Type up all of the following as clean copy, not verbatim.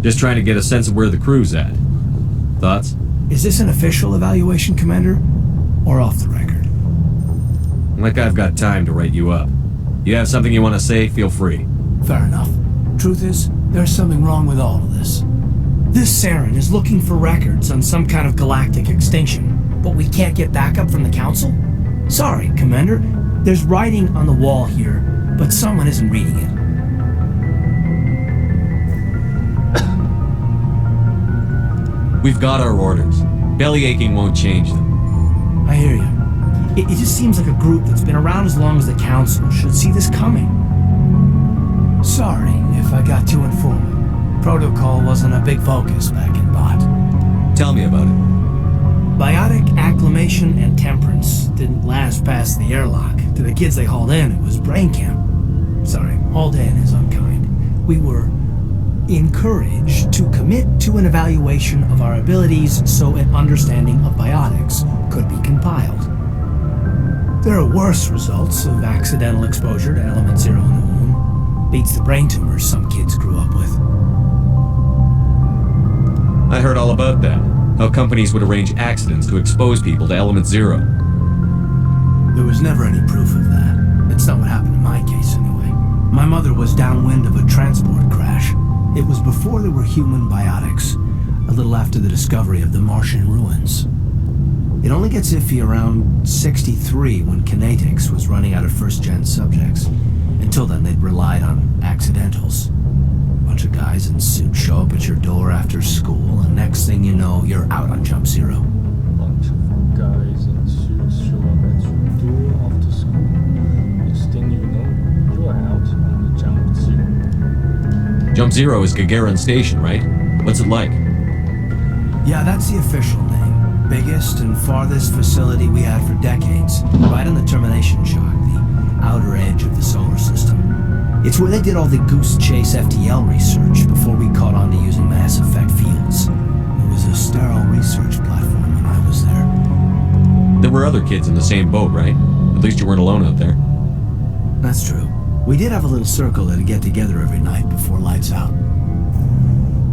Just trying to get a sense of where the crew's at. Thoughts? Is this an official evaluation, Commander? Or off the record? Like I've got time to write you up. You have something you want to say, feel free. Fair enough. Truth is, there's something wrong with all of this. This Saren is looking for records on some kind of galactic extinction, but we can't get backup from the Council? Sorry, Commander. There's writing on the wall here, but someone isn't reading it. We've got our orders. Belly aching won't change them. I hear you. It just seems like a group that's been around as long as the Council should see this coming. Sorry if I got too informal. Protocol wasn't a big focus back in Bot. Tell me about it. Biotic acclimation and temperance didn't last past the airlock. To the kids they hauled in, it was brain camp. Sorry, hauled in is unkind. We were encouraged to commit to an evaluation of our abilities so an understanding of biotics could be compiled. There are worse results of accidental exposure to element 0 in the womb. Beats the brain tumors some kids grew up with. I heard all about that. How companies would arrange accidents to expose people to element 0. There was never any proof of that. It's not what happened in my case anyway. My mother was downwind of a transport crash. It was before there were human biotics, a little after the discovery of the Martian ruins. It only gets iffy around 63 when Kinetics was running out of first-gen subjects. Until then, they'd relied on accidentals. Bunch of guys in suits show up at your door after school, and next thing you know, you're out on Jump Zero. Bunch of guys in suits show up at your door after school. Next thing you know, you're out on the Jump Zero. Jump Zero is Gagarin Station, right? What's it like? Yeah, that's the official name. Biggest and farthest facility we had for decades. Right on the termination shock, the outer edge of the solar system. It's where they did all the Goose Chase FTL research before we caught on to using mass effect fields. It was a sterile research platform when I was there. There were other kids in the same boat, right? At least you weren't alone out there. That's true. We did have a little circle that'd get together every night before lights out.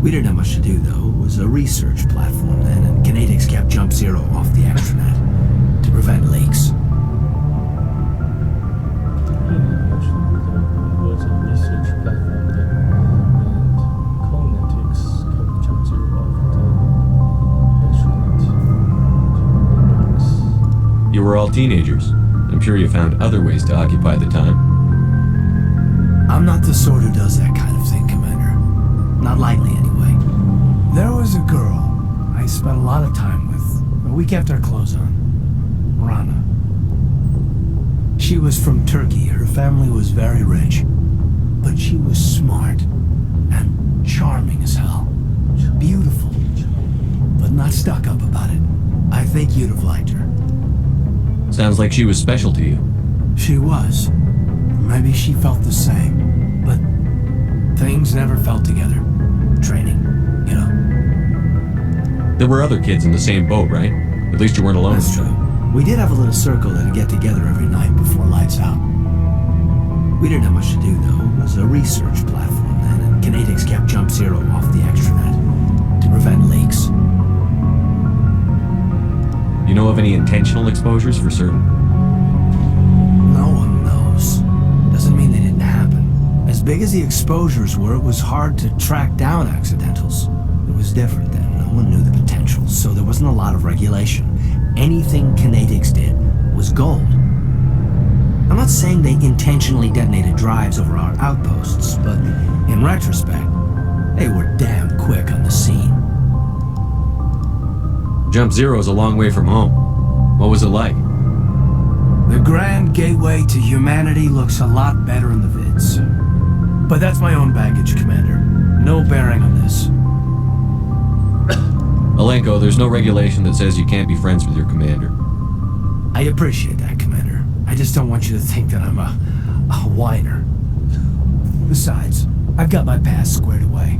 We didn't have much to do, though. It was a research platform then, and Kinetics kept Jump Zero off the extranet to prevent leaks. You were all teenagers. I'm sure you found other ways to occupy the time. I'm not the sort who does that kind of thing, Commander. Not lightly, anyway. There was a girl I spent a lot of time with, but we kept our clothes on. Rana. She was from Turkey. Her family was very rich. But she was smart and charming as hell. Beautiful. But not stuck up about it. I think you'd have liked her. Sounds like she was special to you. She was. Maybe she felt the same. But things never felt together. Training, you know. There were other kids in the same boat, right? At least you weren't alone. That's true. We did have a little circle that'd get together every night before lights out. We didn't have much to do, though. It was a research platform then, and Kinetics kept Jump Zero off the extranet to prevent leaks. You know of any intentional exposures for certain? No one knows. Doesn't mean they didn't happen. As big as the exposures were, it was hard to track down accidentals. It was different then. No one knew the potential, so there wasn't a lot of regulation. Anything Kinetics did was gold. I'm not saying they intentionally detonated drives over our outposts, but in retrospect, they were damn quick on the scene. Jump Zero's a long way from home. What was it like? The grand gateway to humanity looks a lot better in the vids. But that's my own baggage, Commander. No bearing on this. Alenko, there's no regulation that says you can't be friends with your commander. I appreciate that, Commander. I just don't want you to think that I'm a whiner. Besides, I've got my past squared away.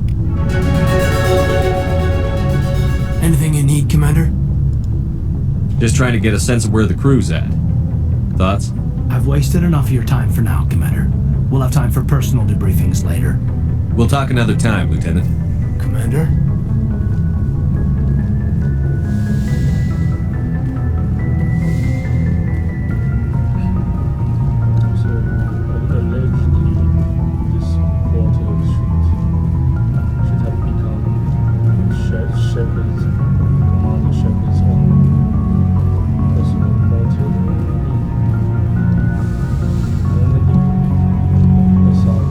Anything you need, Commander? Just trying to get a sense of where the crew's at. Thoughts? I've wasted enough of your time for now, Commander. We'll have time for personal debriefings later. We'll talk another time, Lieutenant. Commander. So, allegedly, this portal should have become Shepard's Commander Shepard's own personal portal. That's all.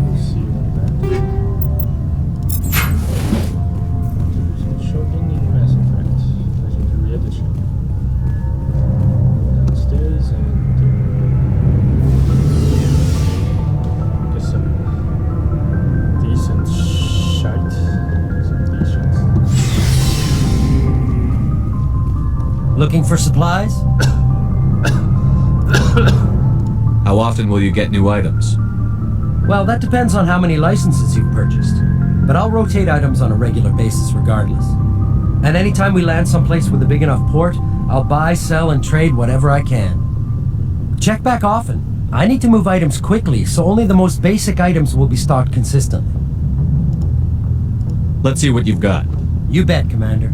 We'll see on that. Contribution shocking in Mass Effect Legendary Edition. Downstairs and guess some decent shite. Some decent. Looking for supplies? How often will you get new items? Well, that depends on how many licenses you've purchased. But I'll rotate items on a regular basis regardless. And anytime we land someplace with a big enough port, I'll buy, sell, and trade whatever I can. Check back often. I need to move items quickly, so only the most basic items will be stocked consistently. Let's see what you've got. You bet, Commander.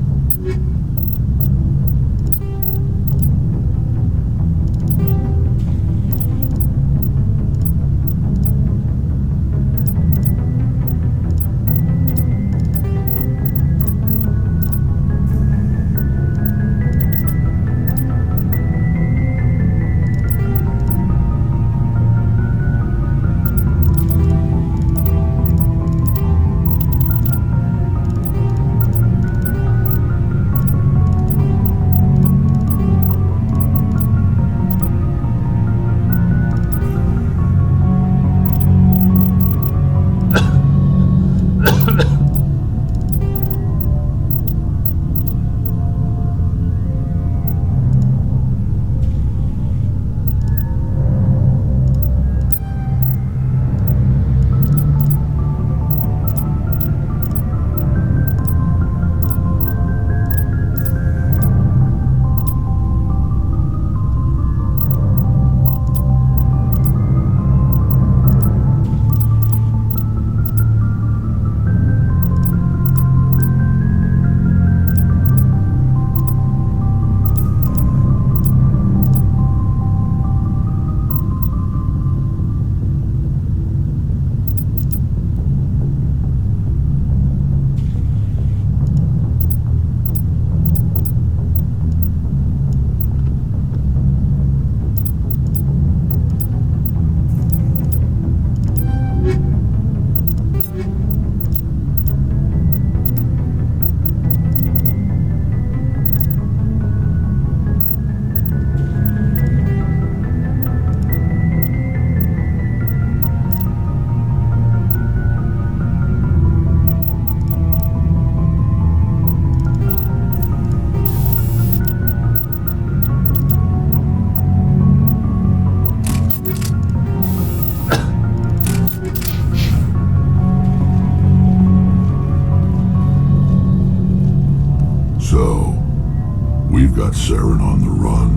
got Saren on the run.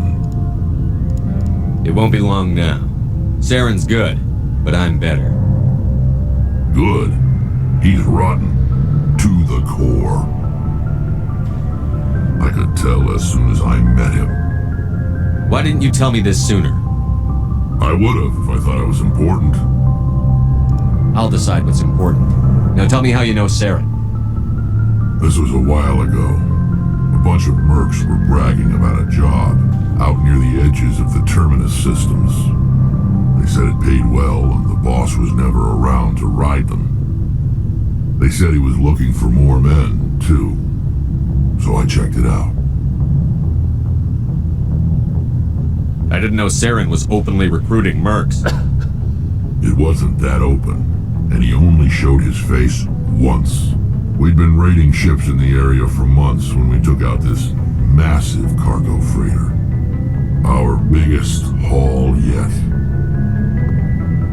It won't be long now. Saren's good, but I'm better. Good. He's rotten. To the core. I could tell as soon as I met him. Why didn't you tell me this sooner? I would've if I thought it was important. I'll decide what's important. Now tell me how you know Saren. This was a while ago. A bunch of mercs were bragging about a job out near the edges of the Terminus systems. They said it paid well and the boss was never around to ride them. They said he was looking for more men, too. So I checked it out. I didn't know Saren was openly recruiting mercs. It wasn't that open, and he only showed his face once. We'd been raiding ships in the area for months when we took out this massive cargo freighter. Our biggest haul yet.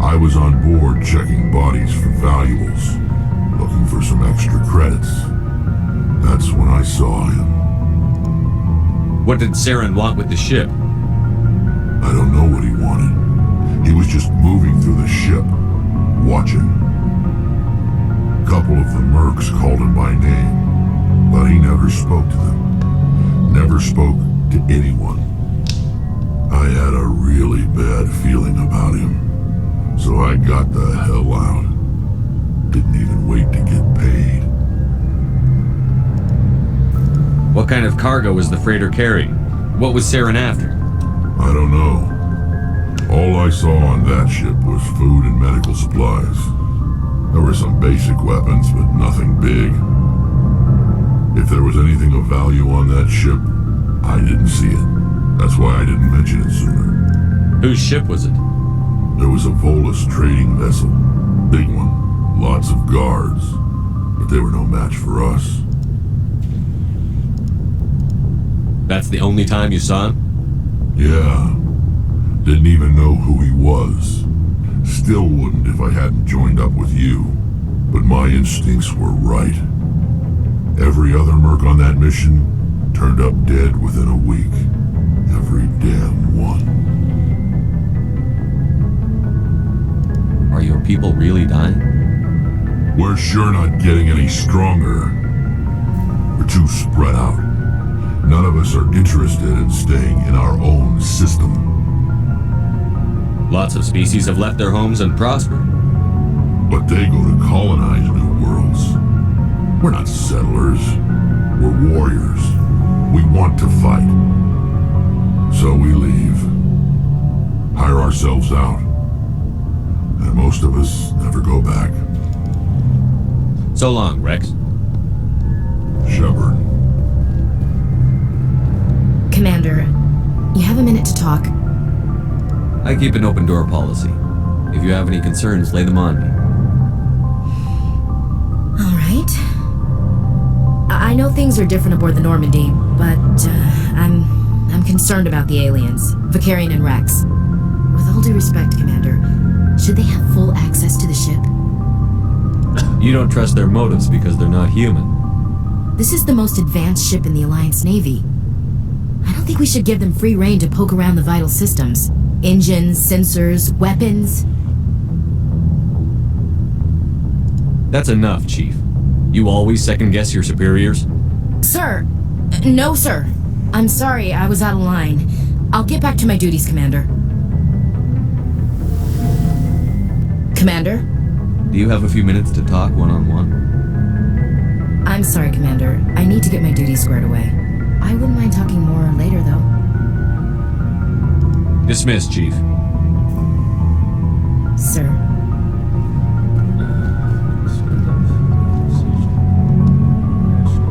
I was on board checking bodies for valuables, looking for some extra credits. That's when I saw him. What did Saren want with the ship? I don't know what he wanted. He was just moving through the ship, watching. of the mercs called him by name, but he never spoke to them. Never spoke to anyone. I had a really bad feeling about him, so I got the hell out. Didn't even wait to get paid. What kind of cargo was the freighter carrying? What was Saren after? I don't know. All I saw on that ship was food and medical supplies. There were some basic weapons, but nothing big. If there was anything of value on that ship, I didn't see it. That's why I didn't mention it sooner. Whose ship was it? There was a Volus trading vessel. Big one. Lots of guards. But they were no match for us. That's the only time you saw him? Yeah. Didn't even know who he was. Still wouldn't if I hadn't joined up with you. But my instincts were right. Every other merc on that mission turned up dead within a week. Every damn one. Are your people really dying? We're sure not getting any stronger. We're too spread out. None of us are interested in staying in our own system. Lots of species have left their homes and prospered. But they go to colonize new worlds. We're not settlers. We're warriors. We want to fight. So we leave. Hire ourselves out. And most of us never go back. So long, Rex. Shepard. Commander, you have a minute to talk. I keep an open door policy. If you have any concerns, lay them on me. All right. I know things are different aboard the Normandy, but I'm concerned about the aliens, Vicarian and Rex. With all due respect, Commander, should they have full access to the ship? You don't trust their motives because they're not human. This is the most advanced ship in the Alliance Navy. I don't think we should give them free rein to poke around the vital systems. Engines, sensors, weapons. That's enough, Chief. You always second-guess your superiors? Sir! No, sir. I'm sorry, I was out of line. I'll get back to my duties, Commander. Commander? Do you have a few minutes to talk one-on-one? I'm sorry, Commander. I need to get my duties squared away. I wouldn't mind talking more later, though. Dismissed, Chief. Sir.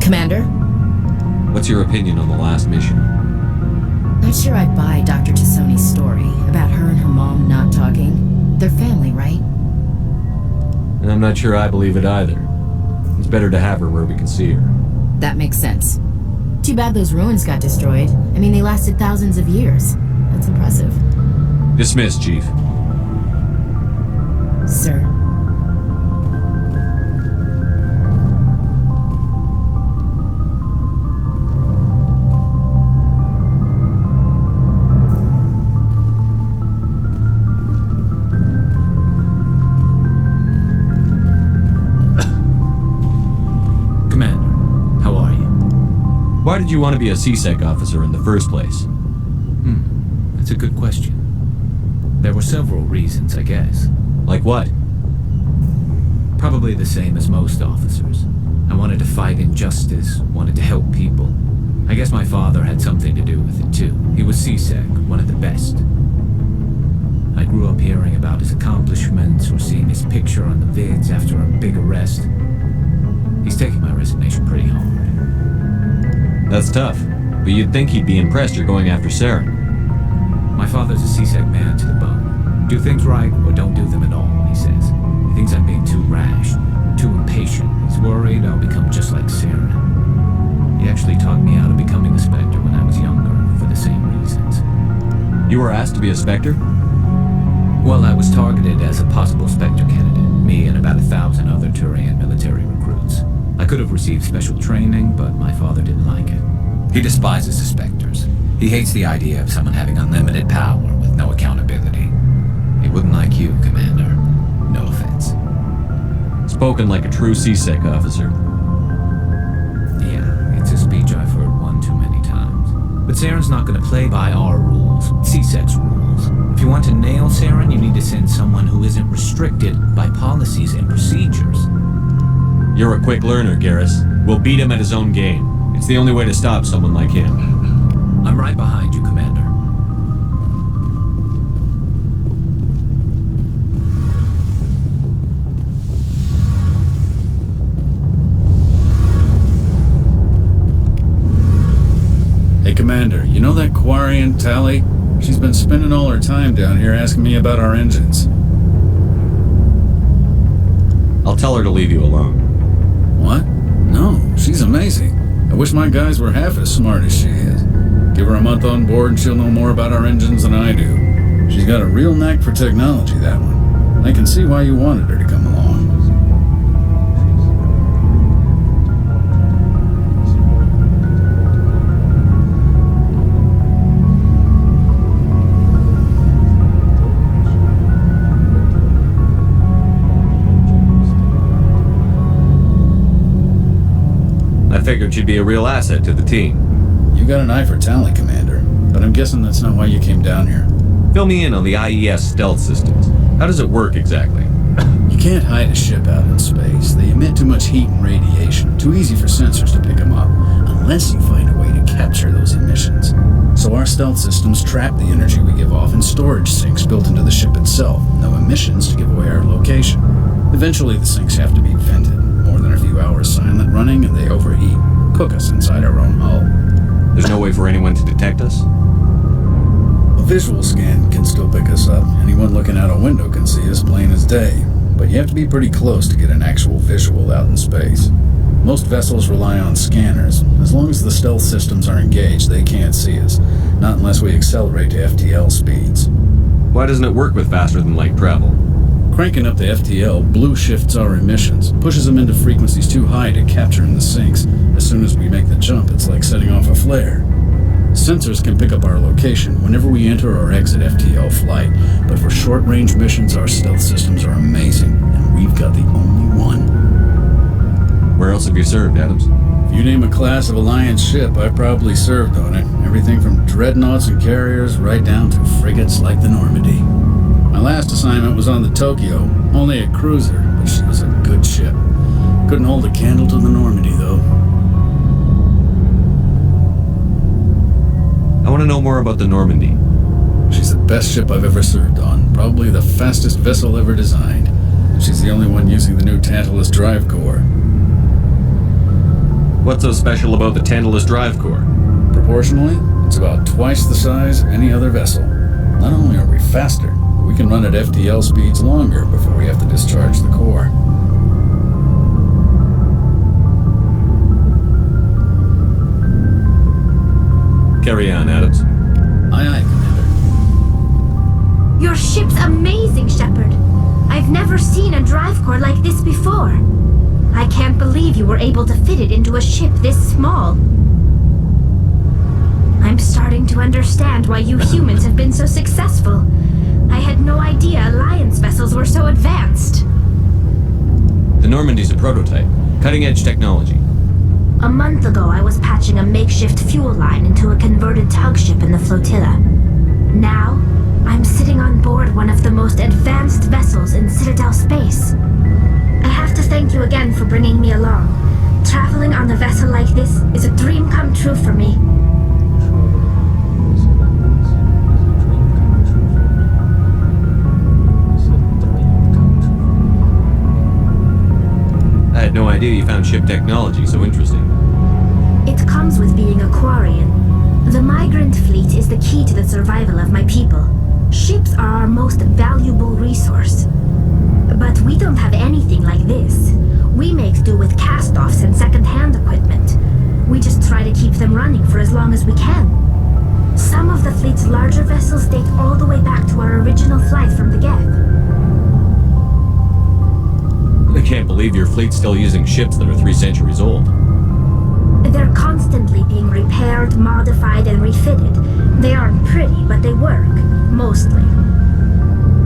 Commander? What's your opinion on the last mission? Not sure I'd buy Dr. Tassoni's story about her and her mom not talking. They're family, right? And I'm not sure I believe it either. It's better to have her where we can see her. That makes sense. Too bad those ruins got destroyed. I mean, they lasted thousands of years. That's impressive. Dismissed, Chief. Sir. Why did you want to be a CSEC officer in the first place? That's a good question. There were several reasons, I guess. Like what? Probably the same as most officers. I wanted to fight injustice, wanted to help people. I guess my father had something to do with it too. He was CSEC, one of the best. I grew up hearing about his accomplishments or seeing his picture on the vids after a big arrest. He's taking my resignation pretty hard. That's tough, but you'd think he'd be impressed you're going after Saren. My father's a CSEC man to the bone. Do things right or don't do them at all, he says. He thinks I'm being too rash, too impatient. He's worried I'll become just like Saren. He actually taught me how to becoming a Spectre when I was younger, for the same reasons. You were asked to be a Spectre? Well, I was targeted as a possible Spectre candidate, me and about 1,000 other Turian military recruits. I could have received special training, but my father didn't like it. He despises the Spectres. He hates the idea of someone having unlimited power with no accountability. He wouldn't like you, Commander. No offense. Spoken like a true CSEC officer. Yeah, it's a speech I've heard one too many times. But Saren's not gonna play by our rules, CSEC's rules. If you want to nail Saren, you need to send someone who isn't restricted by policies and procedures. You're a quick learner, Garrus. We'll beat him at his own game. It's the only way to stop someone like him. I'm right behind you, Commander. Hey, Commander, you know that Quarian, Tally? She's been spending all her time down here asking me about our engines. I'll tell her to leave you alone. What? No, she's amazing. I wish my guys were half as smart as she is. Give her a month on board and she'll know more about our engines than I do. She's got a real knack for technology, that one. I can see why you wanted her to come along. I figured she'd be a real asset to the team. You got an eye for Tally, Commander, but I'm guessing that's not why you came down here. Fill me in on the IEST stealth systems. How does it work exactly? You can't hide a ship out in space. They emit too much heat and radiation. Too easy for sensors to pick them up, unless you find a way to capture those emissions. So our stealth systems trap the energy we give off in storage sinks built into the ship itself. No emissions to give away our location. Eventually the sinks have to be vented. More than a few hours silent running and they overheat. Cook us inside our own hull. There's no way for anyone to detect us? A visual scan can still pick us up. Anyone looking out a window can see us plain as day. But you have to be pretty close to get an actual visual out in space. Most vessels rely on scanners. As long as the stealth systems are engaged, they can't see us. Not unless we accelerate to FTL speeds. Why doesn't it work with faster than light travel? Cranking up the FTL blue shifts our emissions, pushes them into frequencies too high to capture in the sinks. As soon as we make the jump, it's like setting off a flare. Sensors can pick up our location whenever we enter or exit FTL flight, but for short-range missions, our stealth systems are amazing, and we've got the only one. Where else have you served, Adams? If you name a class of Alliance ship, I probably served on it. Everything from dreadnoughts and carriers right down to frigates like the Normandy. My last assignment was on the Tokyo, only a cruiser, but she was a good ship. Couldn't hold a candle to the Normandy, though. I want to know more about the Normandy. She's the best ship I've ever served on, probably the fastest vessel ever designed. She's the only one using the new Tantalus drive core. What's so special about the Tantalus drive core? Proportionally, it's about twice the size of any other vessel. Not only are we faster, but we can run at FTL speeds longer before we have to discharge the core. Carry on, Adams. Aye, aye, Commander. Your ship's amazing, Shepard. I've never seen a drive core like this before. I can't believe you were able to fit it into a ship this small. I'm starting to understand why you humans have been so successful. I had no idea Alliance vessels were so advanced. The Normandy's a prototype. Cutting-edge technology. A month ago, I was patching a makeshift fuel line into a converted tug ship in the flotilla. Now, I'm sitting on board one of the most advanced vessels in Citadel space. I have to thank you again for bringing me along. Traveling on a vessel like this is a dream come true for me. I had no idea you found ship technology so interesting. It comes with being a Quarian. The migrant fleet is the key to the survival of my people. Ships are our most valuable resource. But we don't have anything like this. We make do with cast-offs and second-hand equipment. We just try to keep them running for as long as we can. Some of the fleet's larger vessels date all the way back to our original flight from the Geth. I can't believe your fleet's still using ships that are 3 centuries old. They're constantly being repaired, modified, and refitted. They aren't pretty, but they work. Mostly.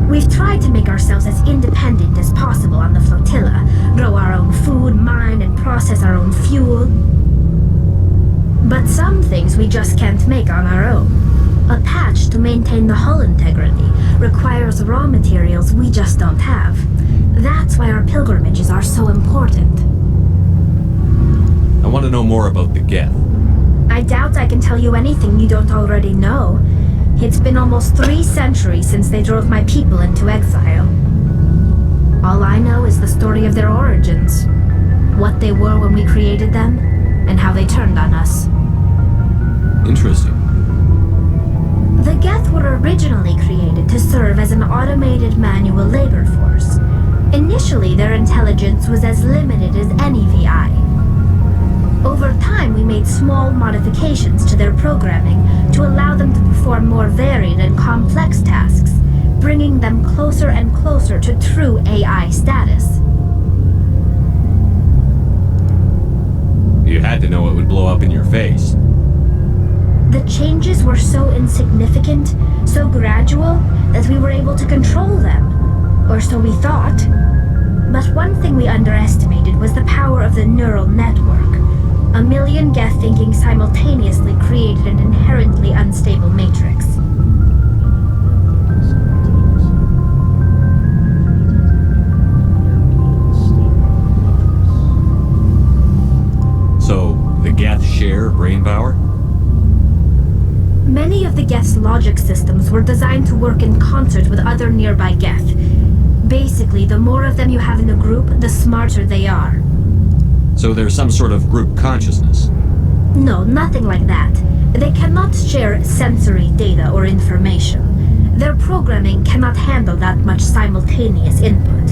We've tried to make ourselves as independent as possible on the flotilla, process our own fuel. But some things we just can't make on our own. A patch to maintain the hull integrity requires raw materials we just don't have. That's why our pilgrimages are so important. I want to know more about the Geth. I doubt I can tell you anything you don't already know. It's been almost 3 centuries since they drove my people into exile. All I know is the story of their origins, what they were when we created them, and how they turned on us. Interesting. The Geth were originally created to serve as an automated manual labor force. Initially, their intelligence was as limited as any VI. Over time, we made small modifications to their programming to allow them to perform more varied and complex tasks, bringing them closer and closer to true AI status. You had to know it would blow up in your face. The changes were so insignificant, so gradual, that we were able to control them. Or so we thought. But one thing we underestimated was the power of the neural network. A million Geth thinking simultaneously created an inherently unstable matrix. So, the Geth share brain power? Many of the Geth's logic systems were designed to work in concert with other nearby Geth. Basically, the more of them you have in a group, the smarter they are. So there's some sort of group consciousness? No, nothing like that. They cannot share sensory data or information. Their programming cannot handle that much simultaneous input.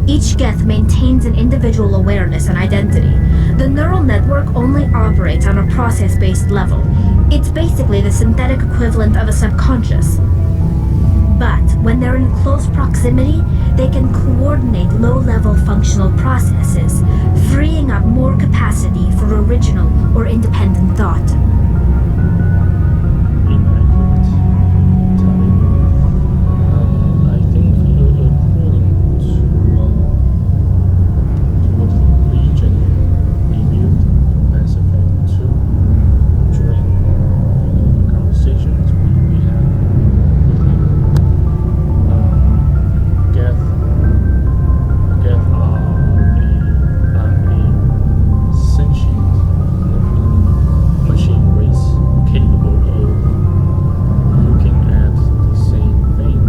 Each Geth maintains an individual awareness and identity. The neural network only operates on a process-based level. It's basically the synthetic equivalent of a subconscious. But when they're in close proximity, they can coordinate low-level functional processes, freeing up more capacity for original or independent thought. I think according to what Legion reviewed MassEffect2 during the conversations we had with him, Geth are a sentient machine race capable of looking at the same thing,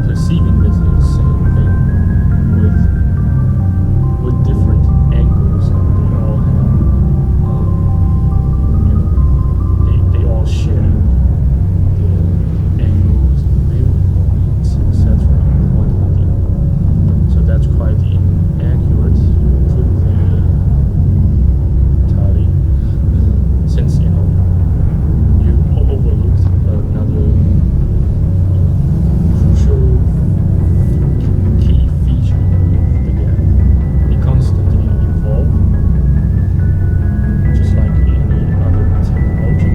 perceiving the same thing with different angles, and they all have they all share the angles, viewpoints, etc. with one another. So that's quite inaccurate to put there, Tali, since you overlooked another crucial key feature of the Geth. They constantly evolve, just like any other technology.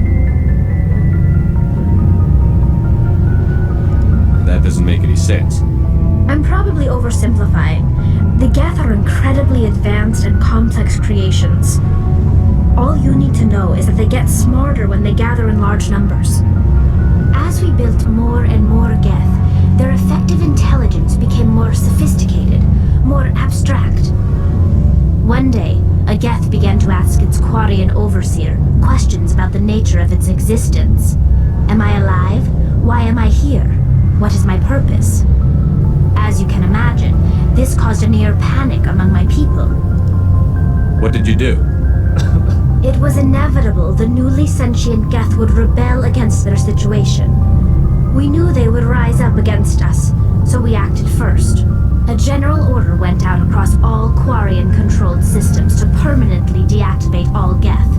That doesn't make any sense. I'm probably oversimplifying. The Geth are incredibly advanced and complex creations. All you need to know is that they get smarter when they gather in large numbers. As we built more and more Geth, their effective intelligence became more sophisticated, more abstract. One day, a Geth began to ask its Quarian overseer questions about the nature of its existence. Am I alive? Why am I here? What is my purpose? As you can imagine, this caused a near panic among my people. What did you do? It was inevitable the newly sentient Geth would rebel against their situation. We knew they would rise up against us, so we acted first. A general order went out across all Quarian-controlled systems to permanently deactivate all Geth.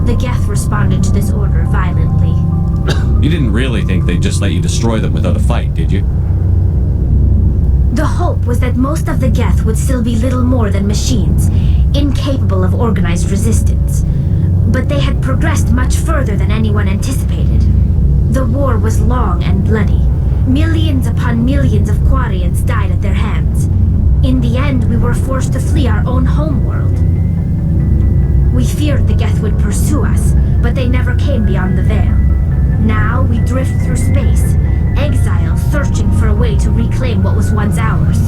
The Geth responded to this order violently. You didn't really think they'd just let you destroy them without a fight, did you? The hope was that most of the Geth would still be little more than machines, incapable of organized resistance. But they had progressed much further than anyone anticipated. The war was long and bloody. Millions upon millions of Quarians died at their hands. In the end, we were forced to flee our own homeworld. We feared the Geth would pursue us, but they never came beyond the Veil. Now we drift through space, exile, searching for a way to reclaim what was once ours.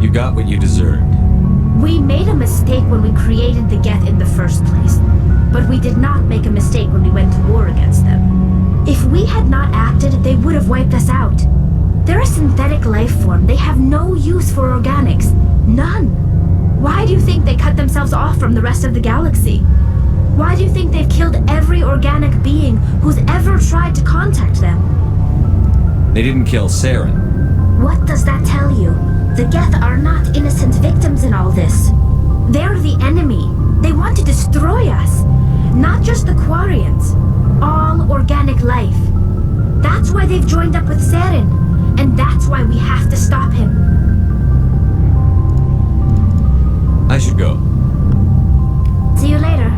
You got what you deserved. We made a mistake when we created the Geth in the first place, but we did not make a mistake when we went to war against them. If we had not acted, they would have wiped us out. They're a synthetic life form. They have no use for organics. None. Why do you think they cut themselves off from the rest of the galaxy? Why do you think they've killed every organic being who's ever tried to contact them? They didn't kill Saren. What does that tell you? The Geth are not innocent victims in all this. They're the enemy. They want to destroy us. Not just the Quarians. All organic life. That's why they've joined up with Saren. And that's why we have to stop him. I should go. See you later.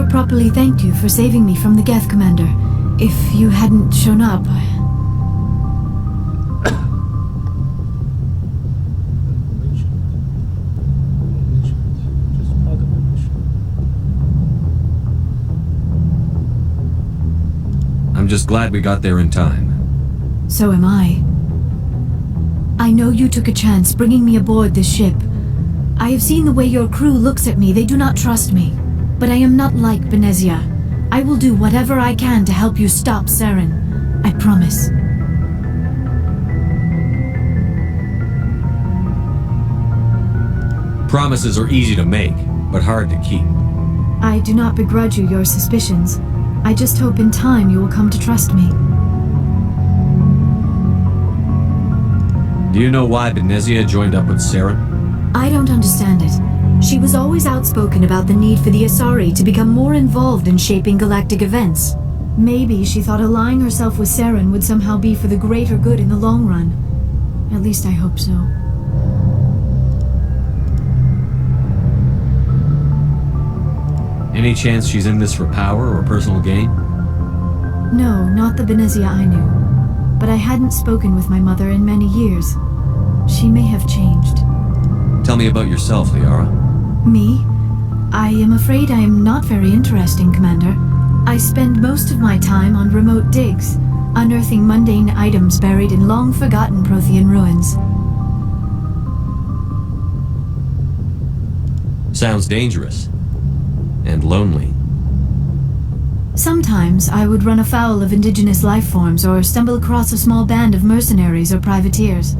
Properly thanked you for saving me from the Geth, Commander. If you hadn't shown up, Just part of the mission. I'm just glad we got there in time. so am I. I know you took a chance bringing me aboard this ship. I have seen the way your crew looks at me. They do not trust me. But I am not like Benezia. I will do whatever I can to help you stop Saren. I promise. Promises are easy to make, but hard to keep. I do not begrudge you your suspicions. I just hope in time you will come to trust me. Do you know why Benezia joined up with Saren? I don't understand it. She was always outspoken about the need for the Asari to become more involved in shaping galactic events. Maybe she thought allying herself with Saren would somehow be for the greater good in the long run. At least I hope so. Any chance she's in this for power or personal gain? No, not the Benezia I knew. But I hadn't spoken with my mother in many years. She may have changed. Tell me about yourself, Liara. Me? I am afraid I am not very interesting, Commander. I spend most of my time on remote digs, unearthing mundane items buried in long-forgotten Prothean ruins. Sounds dangerous. And lonely. Sometimes I would run afoul of indigenous life forms or stumble across a small band of mercenaries or privateers,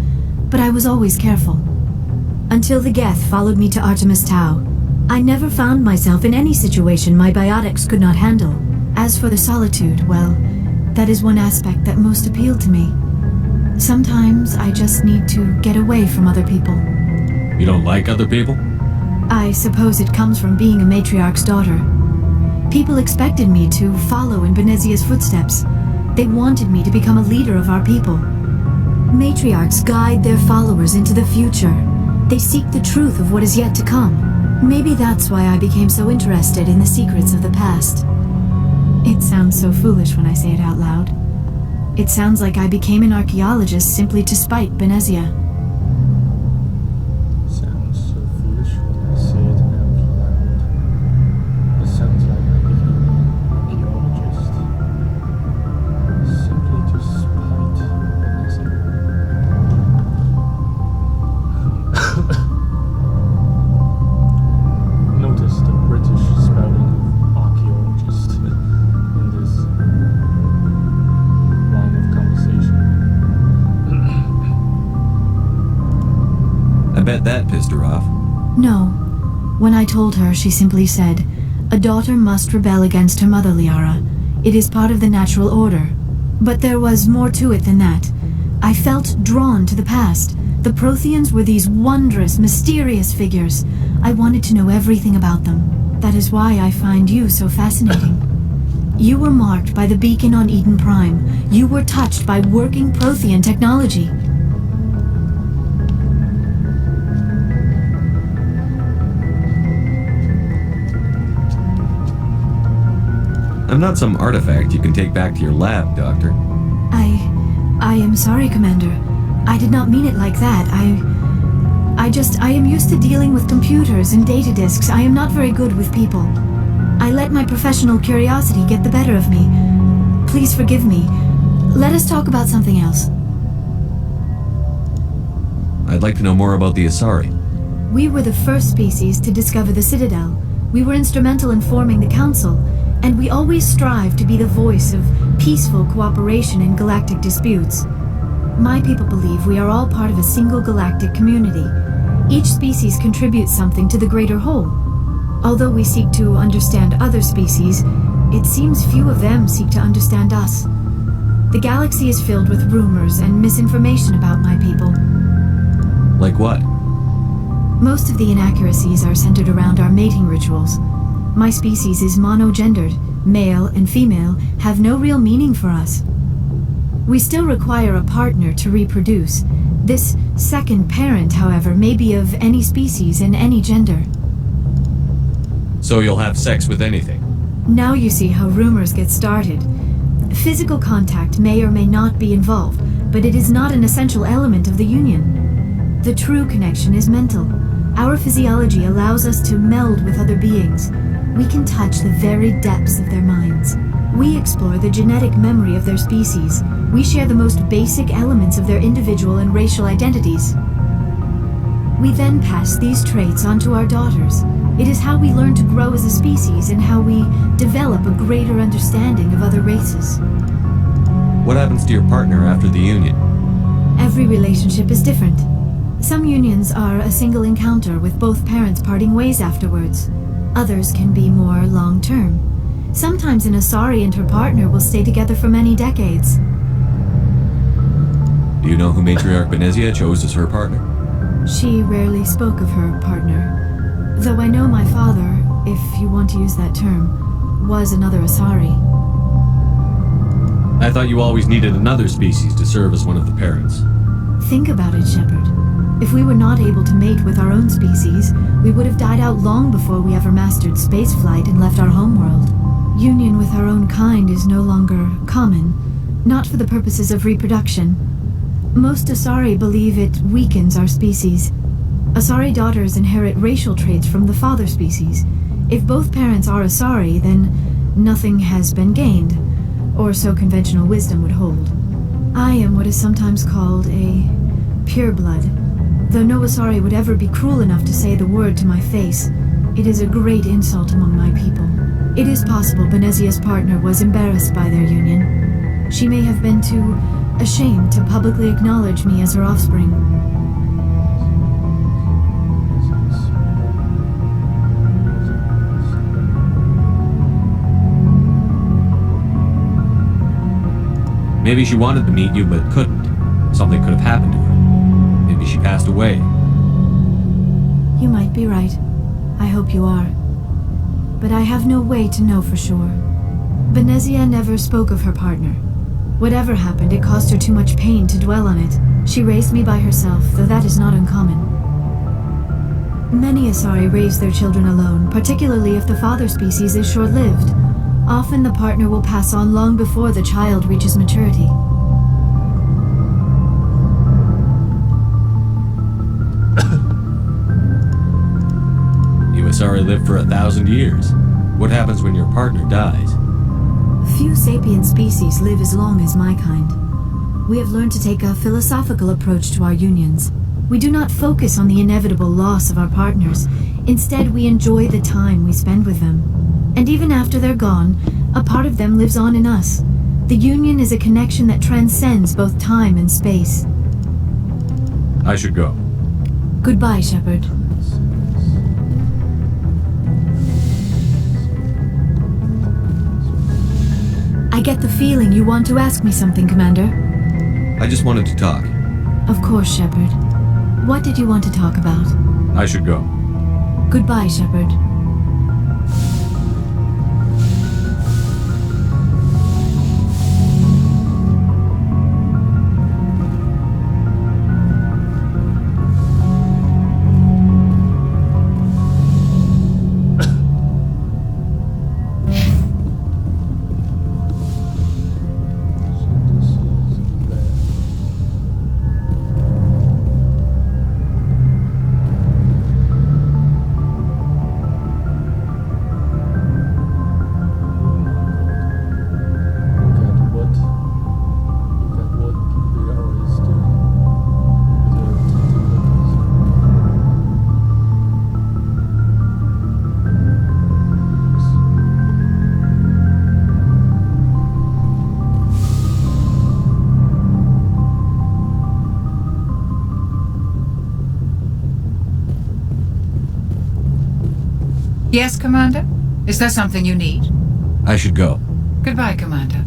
but I was always careful. Until the Geth followed me to Artemis Tau, I never found myself in any situation my biotics could not handle. As for the solitude, well, that is one aspect that most appealed to me. Sometimes I just need to get away from other people. You don't like other people? I suppose it comes from being a matriarch's daughter. People expected me to follow in Benezia's footsteps. They wanted me to become a leader of our people. Matriarchs guide their followers into the future. They seek the truth of what is yet to come. Maybe that's why I became so interested in the secrets of the past. It sounds so foolish when I say it out loud. It sounds like I became an archaeologist simply to spite Benezia. Sounds so foolish when I say it out loud. It sounds like I became an archaeologist simply to spite Benezia. Notice the British spelling of archaeologist in this line of conversation. I bet that pissed her off. No. When I told her, she simply said, "A daughter must rebel against her mother, Liara. It is part of the natural order." But there was more to it than that. I felt drawn to the past. The Protheans were these wondrous, mysterious figures. I wanted to know everything about them. That is why I find you so fascinating. You were marked by the beacon on Eden Prime. You were touched by working Prothean technology. I'm not some artifact you can take back to your lab, Doctor. I am sorry, Commander. I did not mean it like that. I am used to dealing with computers and data disks. I am not very good with people. I let my professional curiosity get the better of me. Please forgive me. Let us talk about something else. I'd like to know more about the Asari. We were the first species to discover the Citadel. We were instrumental in forming the Council, and we always strive to be the voice of peaceful cooperation in galactic disputes. My people believe we are all part of a single galactic community. Each species contributes something to the greater whole. Although we seek to understand other species, it seems few of them seek to understand us. The galaxy is filled with rumors and misinformation about my people. Like what? Most of the inaccuracies are centered around our mating rituals. My species is monogendered. Male and female have no real meaning for us. We still require a partner to reproduce. This second parent, however, may be of any species and any gender. So you'll have sex with anything? Now you see how rumors get started. Physical contact may or may not be involved, but it is not an essential element of the union. The true connection is mental. Our physiology allows us to meld with other beings. We can touch the very depths of their minds. We explore the genetic memory of their species. We share the most basic elements of their individual and racial identities. We then pass these traits on to our daughters. It is how we learn to grow as a species and how we develop a greater understanding of other races. What happens to your partner after the union? Every relationship is different. Some unions are a single encounter with both parents parting ways afterwards. Others can be more long-term. Sometimes an Asari and her partner will stay together for many decades. Do you know who Matriarch Benezia chose as her partner? She rarely spoke of her partner. Though I know my father, if you want to use that term, was another Asari. I thought you always needed another species to serve as one of the parents. Think about it, Shepard. If we were not able to mate with our own species, we would have died out long before we ever mastered spaceflight and left our homeworld. Union with our own kind is no longer common, not for the purposes of reproduction. Most Asari believe it weakens our species. Asari daughters inherit racial traits from the father species. If both parents are Asari, then nothing has been gained, or so conventional wisdom would hold. I am what is sometimes called a pureblood. Though no Asari would ever be cruel enough to say the word to my face, it is a great insult among my people. It is possible Benezia's partner was embarrassed by their union. She may have been too ashamed to publicly acknowledge me as her offspring. Maybe she wanted to meet you but couldn't. Something could have happened to her. Maybe she passed away. You might be right. I hope you are. But I have no way to know for sure. Benezia never spoke of her partner. Whatever happened, it caused her too much pain to dwell on it. She raised me by herself, though that is not uncommon. Many Asari raise their children alone, particularly if the father species is short-lived. Often the partner will pass on long before the child reaches maturity. You Asari live for 1,000 years. What happens when your partner dies? Few sapient species live as long as my kind. We have learned to take a philosophical approach to our unions. We do not focus on the inevitable loss of our partners. Instead, we enjoy the time we spend with them. And even after they're gone, a part of them lives on in us. The union is a connection that transcends both time and space. I should go. Goodbye, Shepard. I get the feeling you want to ask me something, Commander. I just wanted to talk. Of course, Shepard. What did you want to talk about? I should go. Goodbye, Shepard. Yes, Commander? Is there something you need? I should go. Goodbye, Commander.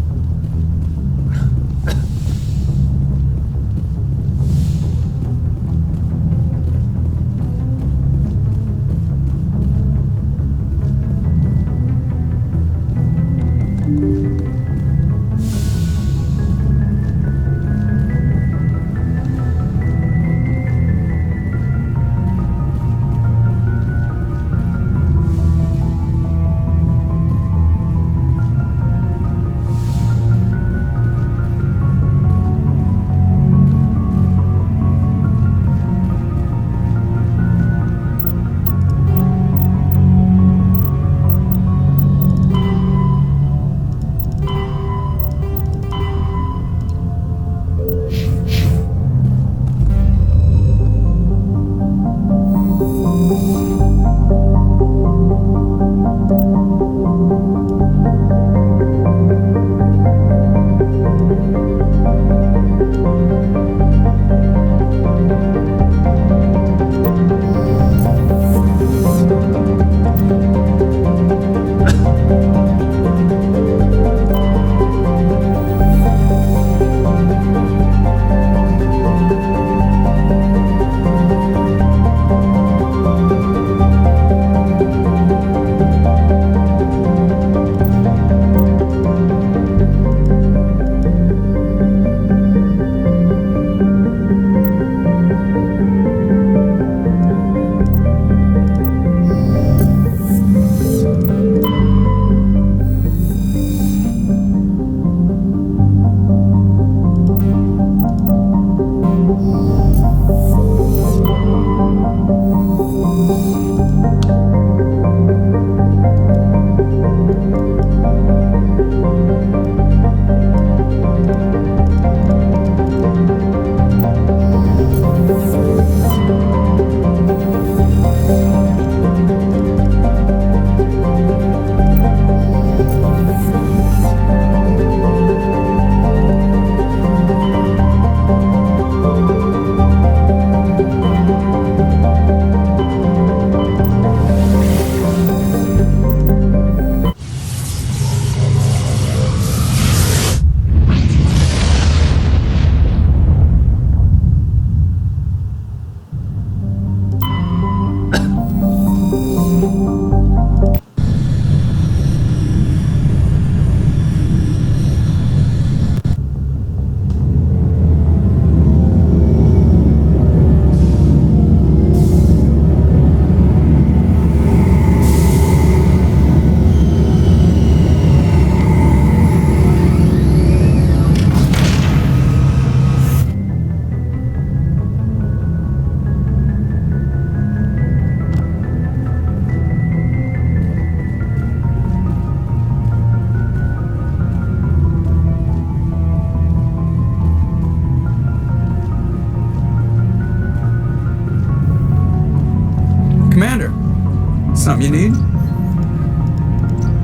Something you need?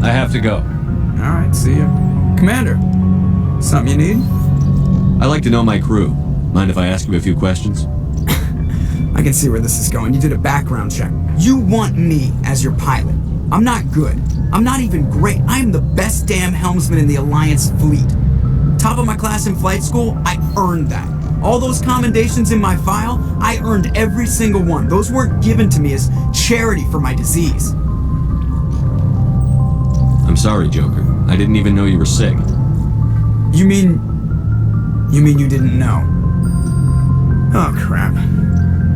I have to go. Alright, see ya. Commander, something you need? I like to know my crew. Mind if I ask you a few questions? I can see where this is going. You did a background check. You want me as your pilot. I'm not good. I'm not even great. I am the best damn helmsman in the Alliance fleet. Top of my class in flight school, I earned that. All those commendations in my file, I earned every single one. Those weren't given to me as charity for my disease. I'm sorry, Joker. I didn't even know you were sick. You mean you didn't know? Oh, crap.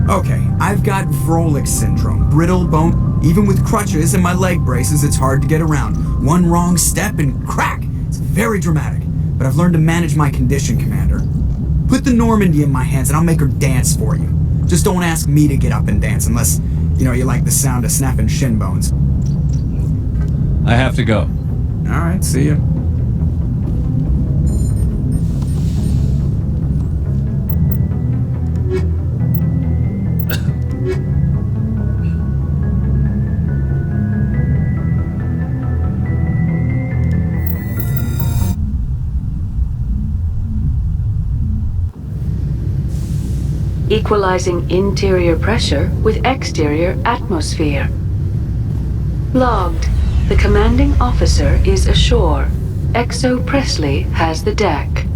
Okay, I've got Vrolik syndrome, brittle bone. Even with crutches and my leg braces, it's hard to get around. One wrong step and crack! It's very dramatic. But I've learned to manage my condition, Commander. Put the Normandy in my hands and I'll make her dance for you. Just don't ask me to get up and dance unless, you like the sound of snapping shin bones. I have to go. Alright, see ya. Equalizing interior pressure with exterior atmosphere. Logged. The commanding officer is ashore. Exo Presley has the deck.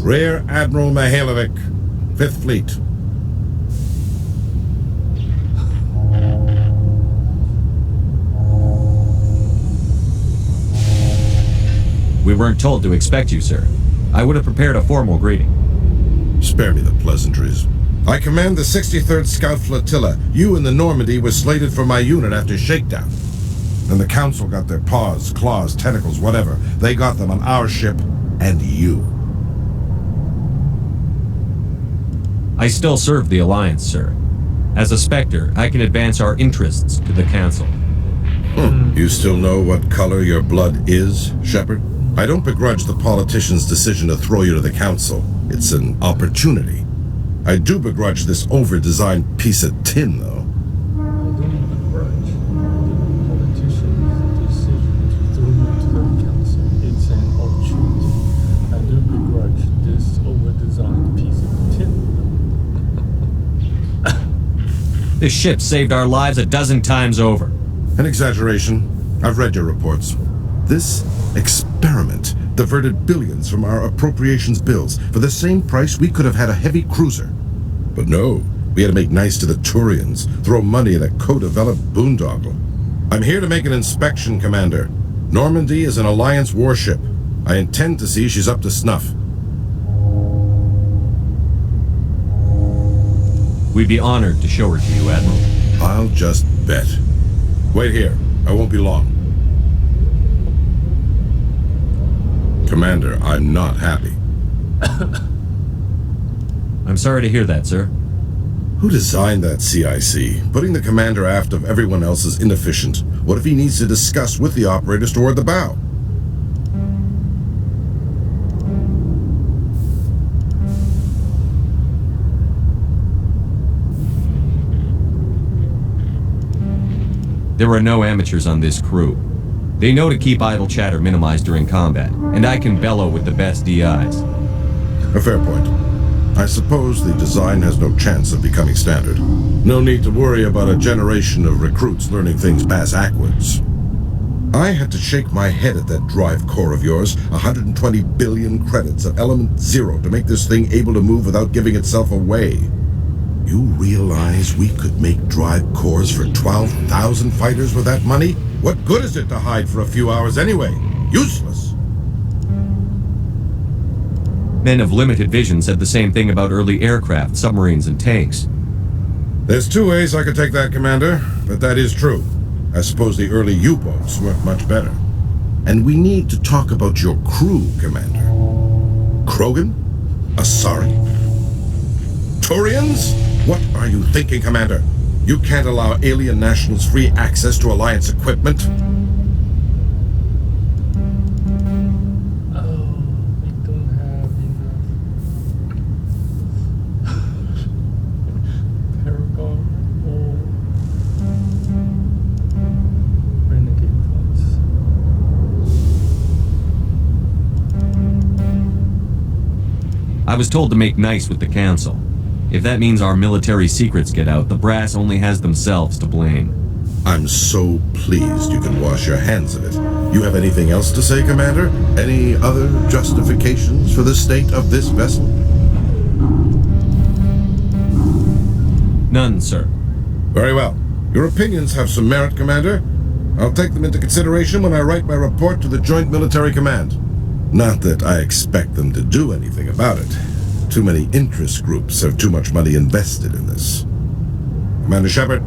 Rear Admiral Mihailovic, 5th Fleet. We weren't told to expect you, sir. I would have prepared a formal greeting. Spare me the pleasantries. I command the 63rd Scout Flotilla. You and the Normandy were slated for my unit after shakedown. Then the Council got their paws, claws, tentacles, whatever. They got them on our ship, and you. I still serve the Alliance, sir. As a Spectre, I can advance our interests to the Council. You still know what color your blood is, Shepard? I don't begrudge the politician's decision to throw you to the Council. It's an opportunity. I do begrudge this over-designed piece of tin, though. I don't begrudge the politician's decision to throw you to the Council. It's an opportunity. I do begrudge this over-designed piece of tin. This ship saved our lives a dozen times over. An exaggeration. I've read your reports. This experiment diverted billions from our appropriations bills. For the same price, we could have had a heavy cruiser. But no, we had to make nice to the Turians, throw money at a co-developed boondoggle. I'm here to make an inspection, Commander. Normandy is an Alliance warship. I intend to see she's up to snuff. We'd be honored to show her to you, Admiral. I'll just bet. Wait here. I won't be long. Commander, I'm not happy. I'm sorry to hear that, sir. Who designed that CIC? Putting the commander aft of everyone else is inefficient. What if he needs to discuss with the operators toward the bow? There are no amateurs on this crew. They know to keep idle chatter minimized during combat, and I can bellow with the best DIs. A fair point. I suppose the design has no chance of becoming standard. No need to worry about a generation of recruits learning things bass-ackwards. I had to shake my head at that drive core of yours, 120 billion credits of element 0 to make this thing able to move without giving itself away. You realize we could make drive cores for 12,000 fighters with that money? What good is it to hide for a few hours anyway? Useless! Men of limited vision said the same thing about early aircraft, submarines, and tanks. There's two ways I could take that, Commander, but that is true. I suppose the early U-boats weren't much better. And we need to talk about your crew, Commander. Krogan? Asari? Turians? What are you thinking, Commander? You can't allow alien nationals free access to Alliance equipment? I was told to make nice with the Council. If that means our military secrets get out, the brass only has themselves to blame. I'm so pleased you can wash your hands of it. You have anything else to say, Commander? Any other justifications for the state of this vessel? None, sir. Very well. Your opinions have some merit, Commander. I'll take them into consideration when I write my report to the Joint Military Command. Not that I expect them to do anything about it. Too many interest groups have too much money invested in this. Commander Shepard,